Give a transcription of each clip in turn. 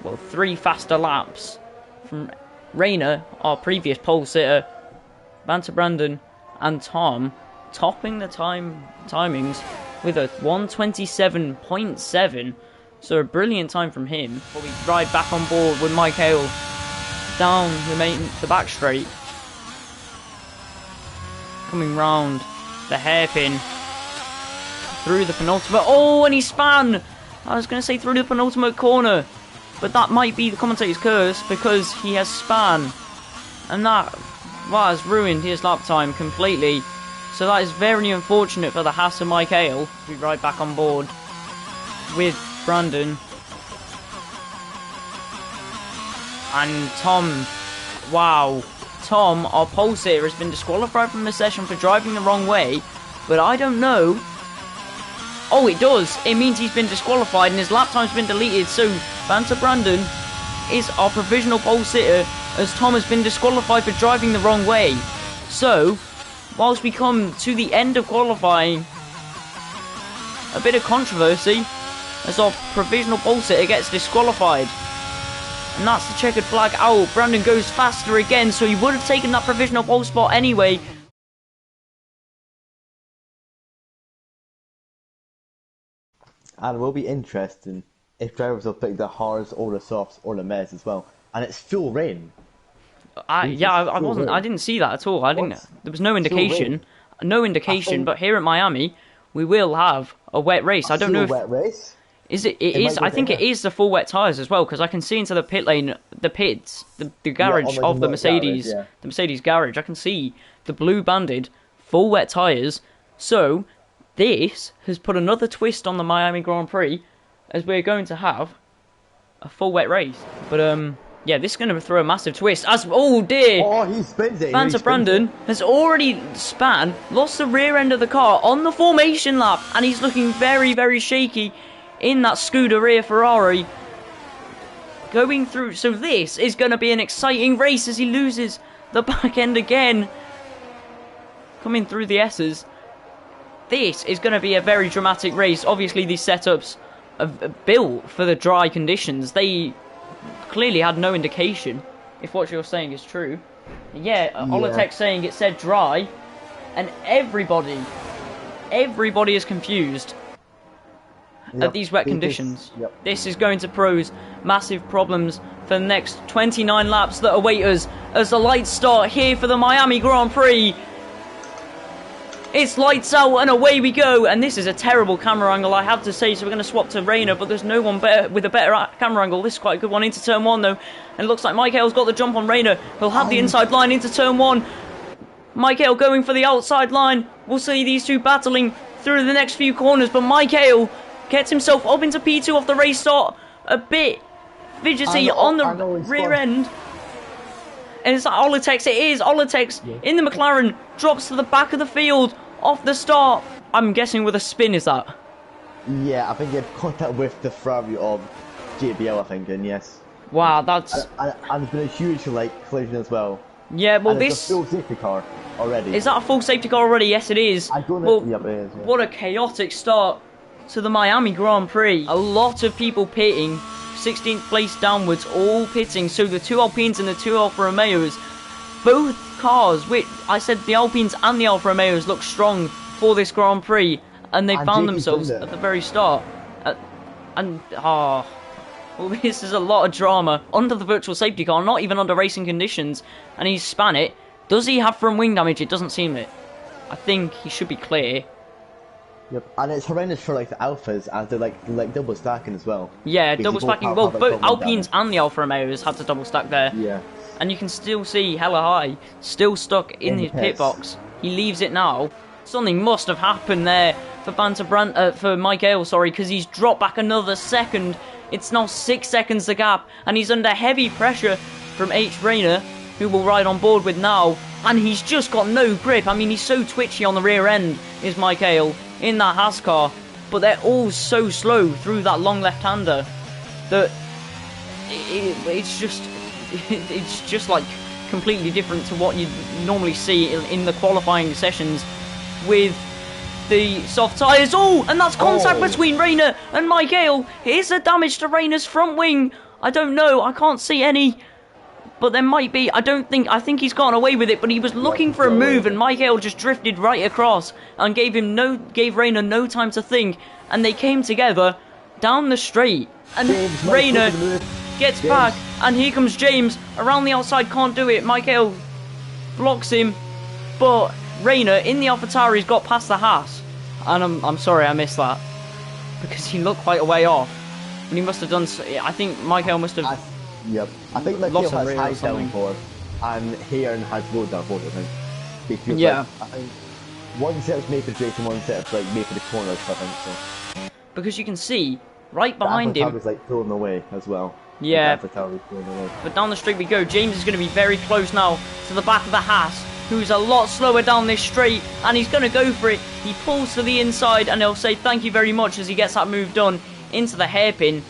well, 3 faster laps from Rayner, our previous pole sitter, Banter Brandon, and Tom, topping the timings with a 1:27.7. So a brilliant time from him. But we ride back on board with Michael down the back straight, coming round the hairpin through the penultimate. Oh, and he span! I was going to say through the penultimate corner, but that might be the commentator's curse because he has span, and that has ruined his lap time completely. So that is very unfortunate for the Haas and Michael. We ride back on board with Brandon and Tom. Wow, Tom, our pole sitter, has been disqualified from the session for driving the wrong way, but I don't know. Oh, it does. It means he's been disqualified and his lap time's been deleted. So Banter Brandon is our provisional pole sitter, as Tom has been disqualified for driving the wrong way. So, whilst we come to the end of qualifying, a bit of controversy as our provisional pole sitter gets disqualified. And that's the checkered flag out. Brandon goes faster again, so he would have taken that provisional pole spot anyway. And it will be interesting if drivers will pick the hards or the softs or the meds as well. And it's full rain. I didn't see that at all. There was no indication. But here at Miami, we will have a wet race. I don't know if wet race. Is it? It is. I think it is the full wet tires as well, because I can see into the pit lane, the pits, the garage of the Mercedes, the Mercedes garage. I can see the blue banded full wet tires. So this has put another twist on the Miami Grand Prix, as we're going to have a full wet race. But yeah, this is going to throw a massive twist. Oh dear! Oh, he spins it. Banter Brandon has already lost the rear end of the car on the formation lap, and he's looking very, very shaky in that Scuderia Ferrari. Going through, so this is going to be an exciting race as he loses the back end again. Coming through the S's. This is going to be a very dramatic race. Obviously, these setups are built for the dry conditions. They clearly had no indication if what you're saying is true. Yeah, Olitech saying it said dry, and everybody is confused at these wet conditions. This is going to pose massive problems for the next 29 laps that await us as the lights start here for the Miami Grand Prix. It's lights out and away we go, and this is a terrible camera angle, I have to say, so we're going to swap to Rayner, but there's no one better with a better camera angle. This is quite a good one into turn 1 though, and it looks like Michael's got the jump on Rayner. He'll have the inside line into turn 1. Michael going for the outside line. We'll see these two battling through the next few corners, but Michael gets himself up into P2 off the race start, a bit fidgety on the rear end. And it's Olitex, it is Olitex in the McLaren, drops to the back of the field off the start. I'm guessing with a spin, is that? Yeah, I think he had contact with the Ferrari of JBL, I think, and yes. Wow, that's... And there's been a huge, collision as well. Yeah, well, and this... It's a full safety car already. Is that a full safety car already? Yes, it is. I don't know. Yep, it is, what a chaotic start to the Miami Grand Prix. A lot of people pitting, 16th place downwards, all pitting. So the 2 Alpines and the 2 Alfa Romeos, both cars, which I said the Alpines and the Alfa Romeos look strong for this Grand Prix, and they found themselves at the very start. Well, this is a lot of drama under the virtual safety car, not even under racing conditions, and he's span it. Does he have front wing damage? It doesn't seem it. I think he should be clear. Yep, and it's horrendous for the Alphas as they're like double stacking as well. Yeah, double stacking. Well, both Alpines and the Alfa Romeos had to double stack there. Yeah. And you can still see Hella High still stuck in his pit box. He leaves it now. Something must have happened there for for Michael, because he's dropped back another second. It's now 6 seconds the gap, and he's under heavy pressure from H. Rayner, who will ride on board with now. And he's just got no grip. I mean, he's so twitchy on the rear end, is Michael, in that Haas car. But they're all so slow through that long left-hander that it's just like completely different to what you normally see in the qualifying sessions with the soft tyres. Oh, and that's contact between Rayner and Michael. Here's the damage to Rayner's front wing I don't know. I can't see any. But there might be. I think he's gotten away with it. But he was looking for a move, and Michael just drifted right across and gave Rayner no time to think. And they came together down the straight. And Rayner gets back, and here comes James around the outside. Can't do it. Michael blocks him, but Rayner in the AlphaTauri's got past the Haas. And I'm sorry I missed that because he looked quite a way off. And he must have done. I think Michael must have. Yep. I think Michael has high downforce and Hearn has low downforce, I think. Yeah. Like, I think one set's made for straight and one set's like made for the corners, I think so. Because you can see right behind him. Was like pulling away as well. Yeah. Away. But down the straight we go. James is going to be very close now to the back of the Haas, who's a lot slower down this straight, and he's going to go for it. He pulls to the inside, and he'll say thank you very much as he gets that move done into the hairpin.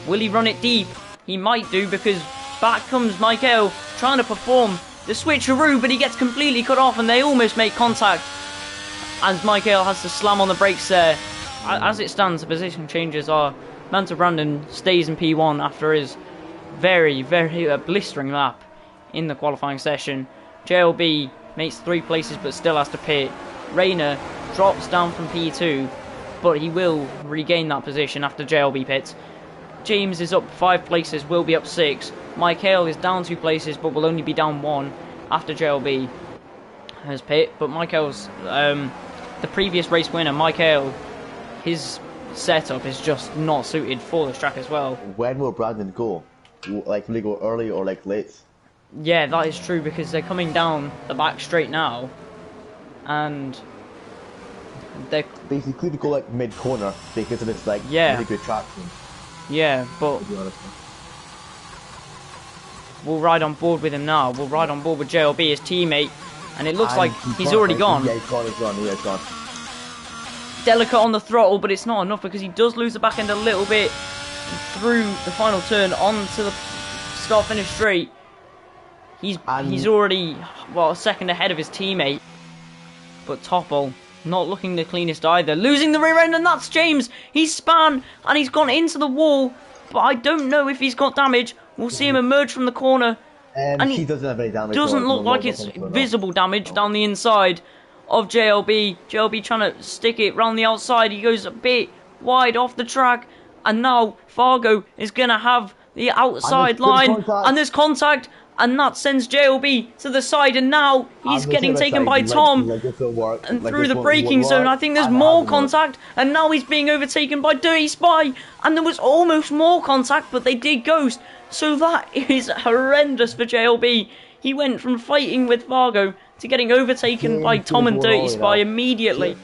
Will he run it deep? He might do, because back comes Michael trying to perform the switcheroo, but he gets completely cut off, and they almost make contact as Michael has to slam on the brakes there. As it stands, the position changes are Manta Brandon stays in P1 after his very, very blistering lap in the qualifying session. JLB makes 3 places but still has to pit. Rayner drops down from P2, but he will regain that position after JLB pits. James is up 5 places, will be up 6. Michael is down 2 places, but will only be down 1 after JLB has pit. But Michael's the previous race winner. Michael, his setup is just not suited for this track as well. When will Brandon go? Like, will he go early or like late? Yeah, that is true, because they're coming down the back straight now, and they basically to go like mid corner because of this like really good traction. Yeah, but we'll ride on board with him now. We'll ride on board with JLB, his teammate, and it looks like he's already gone. Yeah, he's gone. Yeah, he's gone. Delicate on the throttle, but it's not enough because he does lose the back end a little bit through the final turn onto the start-finish straight. He's already, well, a second ahead of his teammate. But Topple, not looking the cleanest either. Losing the rear end, and that's James. He's spun, and he's gone into the wall. But I don't know if he's got damage. We'll see him emerge from the corner. And he doesn't have any damage. Doesn't look like it's visible damage down the inside of JLB. JLB trying to stick it round the outside. He goes a bit wide off the track. And now Fargo is going to have the outside line. And there's contact. And that sends JLB to the side, and now he's getting taken by Tom and through the braking zone. I think there's more contact, and now he's being overtaken by Dirty Spy, and there was almost more contact, but they did ghost. So that is horrendous for JLB. He went from fighting with Fargo to getting overtaken by Tom and Dirty Spy immediately.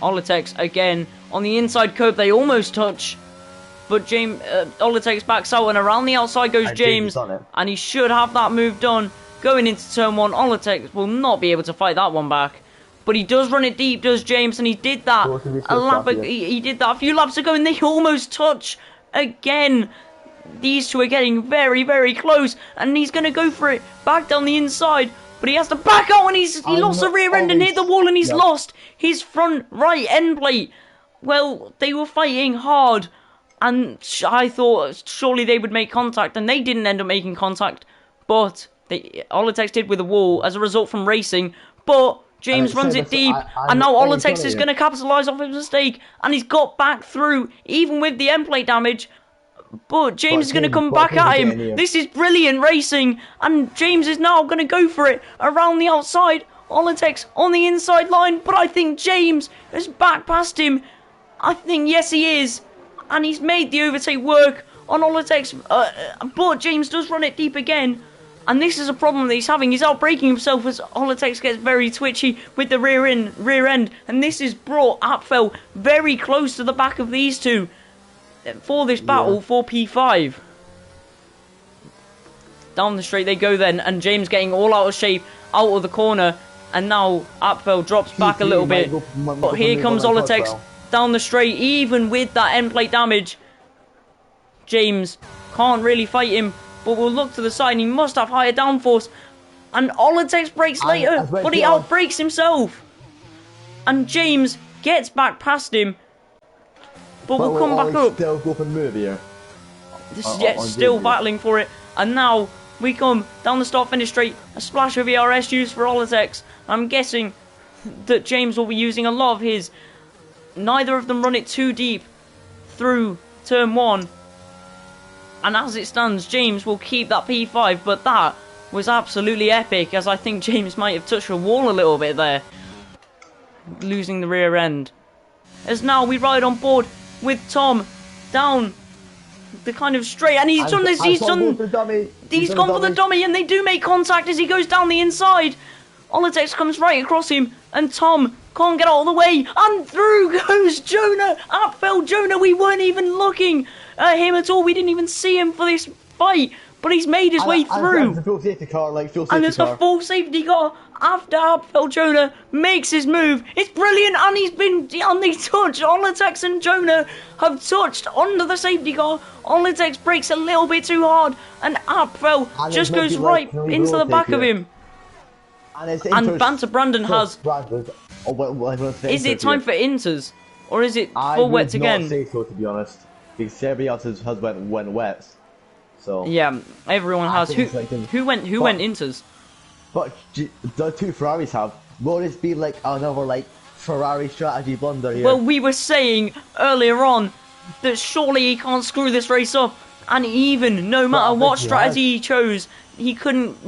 Olatex again on the inside curb, they almost touch. But James, Olatex backs out, and around the outside goes James, and he should have that move done. Going into turn 1, Olatex will not be able to fight that one back. But he does run it deep, does James, and he did that he did that a few laps ago, and they almost touch again. These two are getting very, very close, and he's going to go for it back down the inside. But he has to back out, and he lost the rear end and hit the wall, and he's lost his front right end plate. Well, they were fighting hard. And I thought surely they would make contact, and they didn't end up making contact. But Olatex did with the wall as a result from racing. But James runs it deep, and now Olatex is going to capitalise off his mistake. And he's got back through, even with the end plate damage. But James is going to come back at him. This is brilliant racing. And James is now going to go for it around the outside. Olatex on the inside line. But I think James has back past him. I think, yes, he is. And he's made the overtake work on Olatex, but James does run it deep again. And this is a problem that he's having. He's outbraking himself as Olatex gets very twitchy with the rear end. And this has brought Apfel very close to the back of these two for this battle for P5. Down the straight they go then, and James getting all out of shape, out of the corner. And now Apfel drops back a little bit. But here comes Olatex. Down the straight, even with that end plate damage. James can't really fight him, but will look to the side, and he must have higher downforce. And Olatex brakes later, but he outbrakes himself. And James gets back past him, but will come back up. Still go for move here. still battling for it. And now we come down the start-finish straight. A splash of ERS used for Olitex. I'm guessing that James will be using a lot of his. Neither of them run it too deep through turn 1. And as it stands, James will keep that P5, but that was absolutely epic, as I think James might have touched a wall a little bit there. Losing the rear end. As now we ride on board with Tom down the kind of straight, and he's done this, he's gone for the dummy, and they do make contact as he goes down the inside. Olitex comes right across him, and Tom can't get out of the way, and through goes Jonah. Up fell Jonah. We weren't even looking at him at all. We didn't even see him for this fight, but he's made his way through. And full safety car, and it's a full safety car after Abfel Jonah makes his move. It's brilliant, and he's been on the touch. Olitex and Jonah have touched onto the safety car. Olitex brakes a little bit too hard, and Abfel just goes right into the back of him. And Banter Brandon has. Is it time for inters, or is it full wets again? I would not say so, to be honest, because everybody else has went wets. So yeah, everyone has. Who went inters? But the two Ferraris have. Will this be like another Ferrari strategy blunder here? Well, we were saying earlier on that surely he can't screw this race up, and even no matter what strategy he chose, he couldn't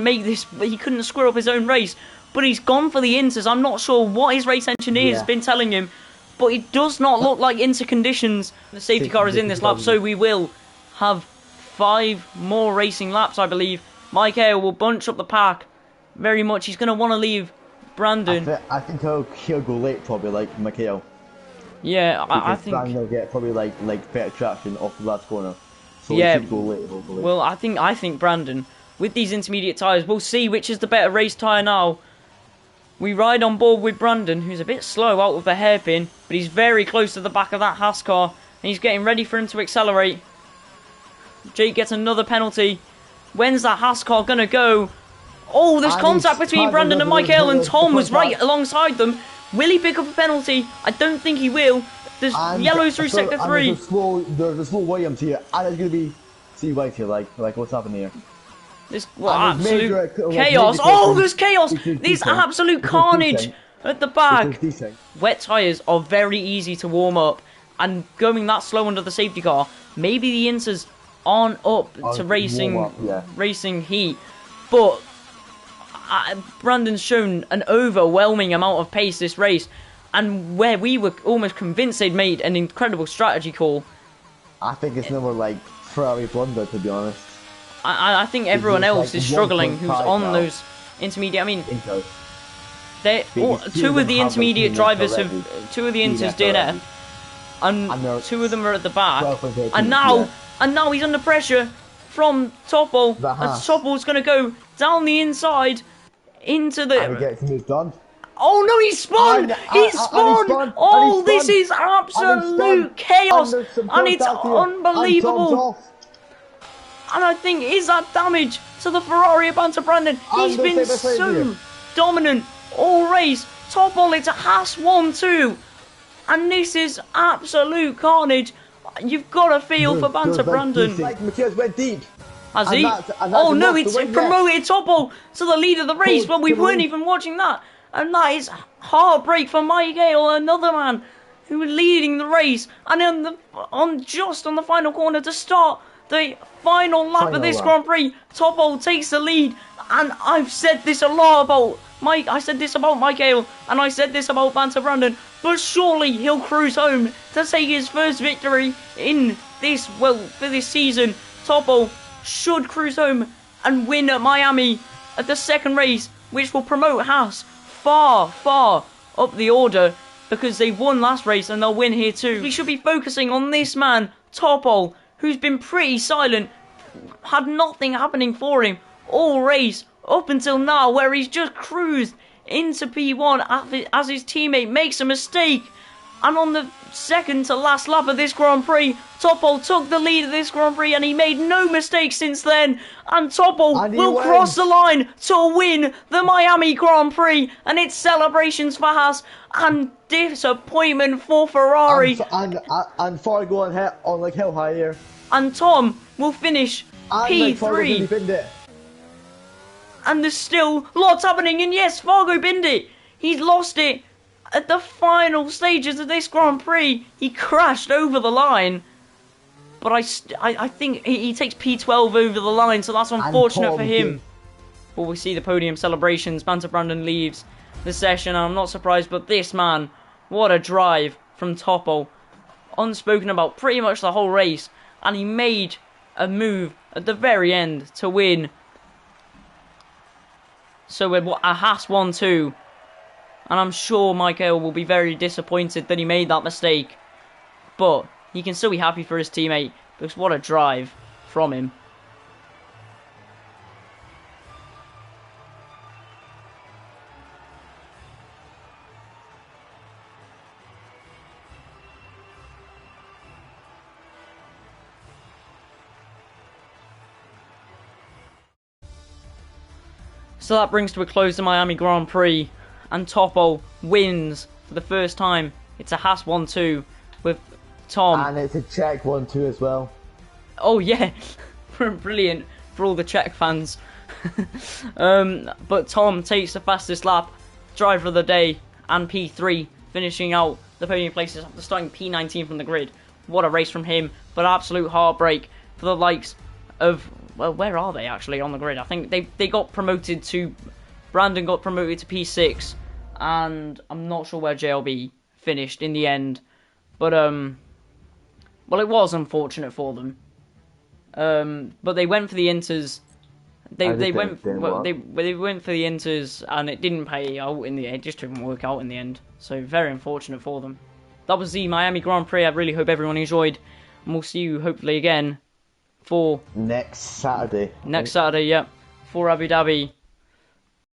make this. He couldn't screw up his own race. But he's gone for the inters. I'm not sure what his race engineer has been telling him, but it does not look like inter conditions. The safety car is in this lap, so we will have 5 more racing laps, I believe. Michael will bunch up the pack very much. He's going to want to leave Brandon. I think he'll go late, probably, like Michael. Yeah, I think Brandon will get probably like better traction off the last corner. So he should go late, hopefully. Well, I think Brandon, with these intermediate tyres, we'll see which is the better race tyre now. We ride on board with Brandon, who's a bit slow out of the hairpin, but he's very close to the back of that Haas car, and he's getting ready for him to accelerate. Jake gets another penalty. When's that Haas car going to go? Oh, there's contact between Brandon and Michael, and Tom was right alongside them. Will he pick up a penalty? I don't think he will. There's yellows through sector 3. There's a slow Williams here, and it's going to be white here, like what's happening here? This absolute chaos. Oh, there's chaos. There's absolute carnage at the back. Wet tyres are very easy to warm up, and going that slow under the safety car, maybe the inters aren't up to racing heat, but Brandon's shown an overwhelming amount of pace this race, and where we were almost convinced they'd made an incredible strategy call. I think it's another Ferrari blunder, to be honest. I think everyone else is struggling who's on those intermediate. I mean, two of the intermediate drivers have, two of the inters DNF, and 2 of them are at the back. And now he's under pressure from Toppel. And Toppel's going to go down the inside into the. Oh no, he spun! He spun! Oh, this is absolute chaos, and it's unbelievable. And I think, is that damage to the Ferrari of Banter Brandon? He's been so dominant all race. Toppel, it's a Haas 1-2. And this is absolute carnage. You've got to feel for Banter Brandon. Matthias went deep. Has he? Oh no, it's promoted Toppel to the lead of the race when we weren't even watching that. And that is heartbreak for Michael, another man who was leading the race. And just on the final corner to start the final lap of this Grand Prix, Toppel takes the lead. And I've said this a lot about Mike. I said this about Michael, and I said this about Banter Brandon. But surely he'll cruise home to take his first victory in this, for this season. Toppel should cruise home and win at Miami at the second race, which will promote Haas far, far up the order, because they won last race and they'll win here too. We should be focusing on this man, Toppel, who's been pretty silent, had nothing happening for him all race up until now, where he's just cruised into P1 as his teammate makes a mistake. And on the second to last lap of this Grand Prix, Toppel took the lead of this Grand Prix, and he made no mistakes since then. And Toppel will cross the line to win the Miami Grand Prix, and it's celebrations for Haas and disappointment for Ferrari. And Fargo on hell high here. And Tom will finish And Fargo P3. binned it. And there's still lots happening. And yes, Fargo binned it. He's lost it at the final stages of this Grand Prix. He crashed over the line. But I think he takes P12 over the line, so that's unfortunate for him. But we see the podium celebrations. Banter Brandon leaves the session, and I'm not surprised, but this man, what a drive from Topo. Unspoken about pretty much the whole race, and he made a move at the very end to win. So we're a Haas 1-2, and I'm sure Michael will be very disappointed that he made that mistake. But he can still be happy for his teammate, because what a drive from him. So that brings to a close the Miami Grand Prix, and Topo wins for the first time. It's a Haas 1-2 with Tom. And it's a Czech 1-2 as well. Oh yeah, brilliant for all the Czech fans. But Tom takes the fastest lap, driver of the day, and P3, finishing out the podium places after starting P19 from the grid. What a race from him, but absolute heartbreak for the likes of, well, where are they actually on the grid? I think they got promoted to, Brandon got promoted to P6, and I'm not sure where JLB finished in the end, but well, it was unfortunate for them. But they went for the Inters. They went for the Inters, and it didn't pay out in the end. It just didn't work out in the end. So very unfortunate for them. That was the Miami Grand Prix. I really hope everyone enjoyed, and we'll see you hopefully again for next Saturday. Next Saturday, yeah, for Abu Dhabi.